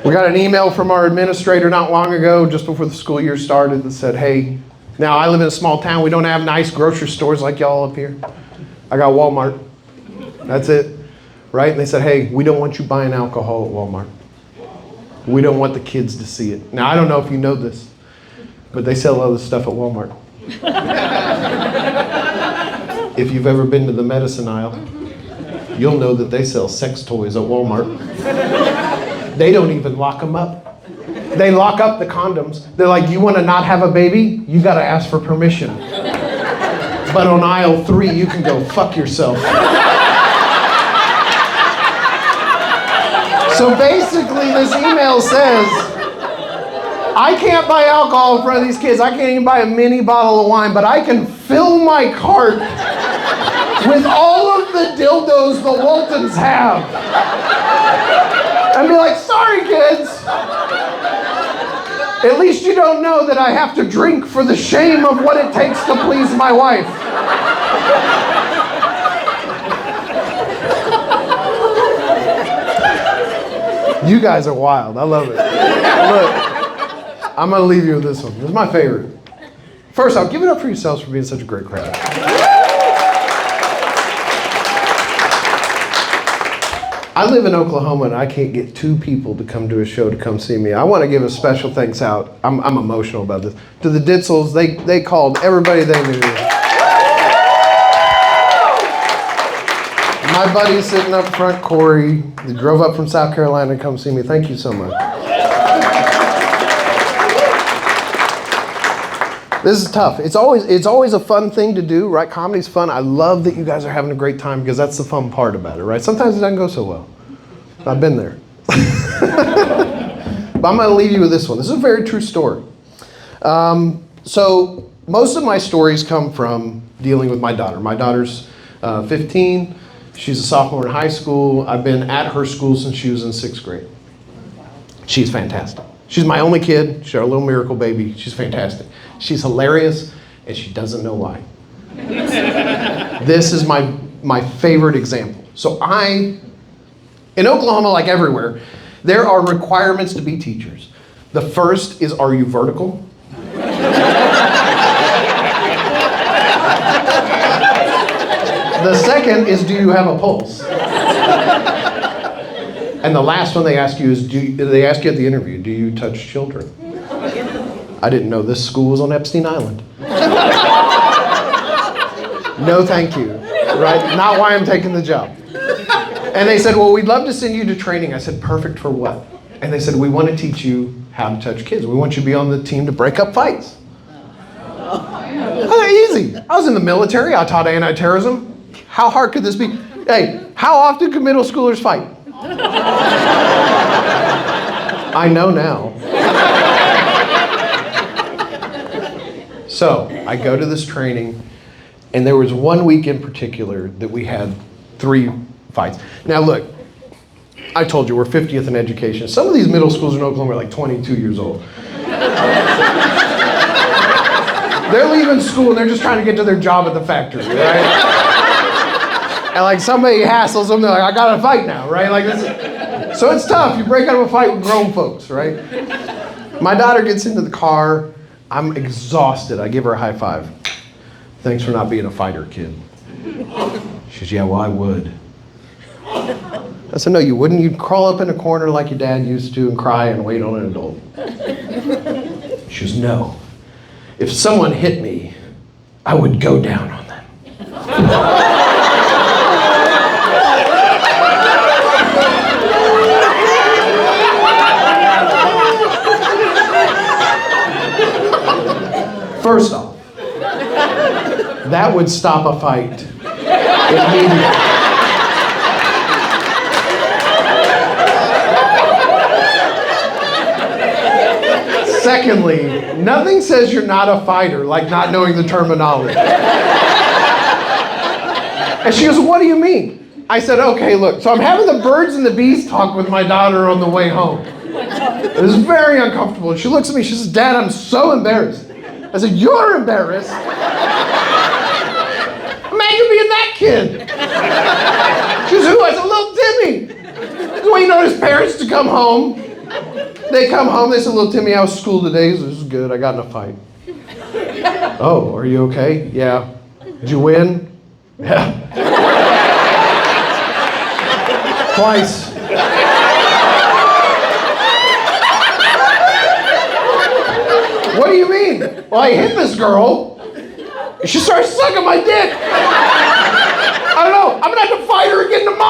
We got an email from our administrator not long ago, just before the school year started, that said, hey, now I live in a small town. We don't have nice grocery stores like y'all up here. I got Walmart. That's it, right? And they said, hey, we don't want you buying alcohol at Walmart. We don't want the kids to see it. Now, I don't know if you know this, but they sell other stuff at Walmart. If you've ever been to the medicine aisle, you'll know that they sell sex toys at Walmart. They don't even lock them up. They lock up the condoms. They're like, you want to not have a baby? You got to ask for permission. But on aisle 3, you can go fuck yourself. So basically, this email says, I can't buy alcohol in front of these kids. I can't even buy a mini bottle of wine, but I can fill my cart with all of the dildos the Waltons have. And be like, sorry, kids. At least you don't know that I have to drink for the shame of what it takes to please my wife. You guys are wild. I love it. Look, I'm going to leave you with this one. This is my favorite. First off, give it up for yourselves for being such a great crowd. I live in Oklahoma and I can't get 2 people to come to a show to come see me. I want to give a special thanks out. I'm emotional about this. To the Ditzels, they called everybody they knew. My buddy sitting up front, Corey, he drove up from South Carolina to come see me. Thank you so much. This is tough. It's always a fun thing to do, right? Comedy's fun. I love that you guys are having a great time because that's the fun part about it, right? Sometimes it doesn't go so well. I've been there. But I'm going to leave you with this one. This is a very true story. So most of my stories come from dealing with my daughter. My daughter's 15. She's a sophomore in high school. I've been at her school since she was in 6th grade. She's fantastic. She's my only kid. She's our little miracle baby. She's fantastic. She's hilarious, and she doesn't know why. This is my favorite example. So in Oklahoma, like everywhere, there are requirements to be teachers. The first is, are you vertical? The second is, do you have a pulse? And the last one they ask you is, they ask you at the interview, do you touch children? I didn't know this school was on Epstein Island. No, thank you. Right? Not why I'm taking the job. And they said, well, we'd love to send you to training. I said, perfect for what? And they said, we want to teach you how to touch kids. We want you to be on the team to break up fights. I thought, easy. I was in the military. I taught anti-terrorism. How hard could this be? Hey, how often could middle schoolers fight? I know now. So I go to this training, and there was one week in particular that we had 3 fights. Now look, I told you we're 50th in education. Some of these middle schools in Oklahoma are like 22 years old. They're leaving school and they're just trying to get to their job at the factory, right? And like somebody hassles them, they're like, I gotta fight now, right? Like this. So it's tough. You break out of a fight with grown folks, right? My daughter gets into the car. I'm exhausted. I give her a high five. Thanks for not being a fighter, kid. She goes, yeah, well, I would. I said, no, you wouldn't. You'd crawl up in a corner like your dad used to and cry and wait on an adult. She goes, no. If someone hit me, I would go down on them. First off, that would stop a fight immediately. Secondly, nothing says you're not a fighter like not knowing the terminology. And she goes, what do you mean? I said, okay, look, so I'm having the birds and the bees talk with my daughter on the way home. It was very uncomfortable. And she looks at me, she says, Dad, I'm so embarrassed. I said, you're embarrassed? Imagine being that kid. She goes, who? I said, little Timmy. He's waiting on his parents to come home. They come home, they say, little Timmy, how was school today? This is good, I got in a fight. Oh, are you okay? Yeah. Did you win? Yeah. Twice. What do you mean? Well, I hit this girl. She started sucking my dick. I don't know. I'm gonna have to fight her again tomorrow.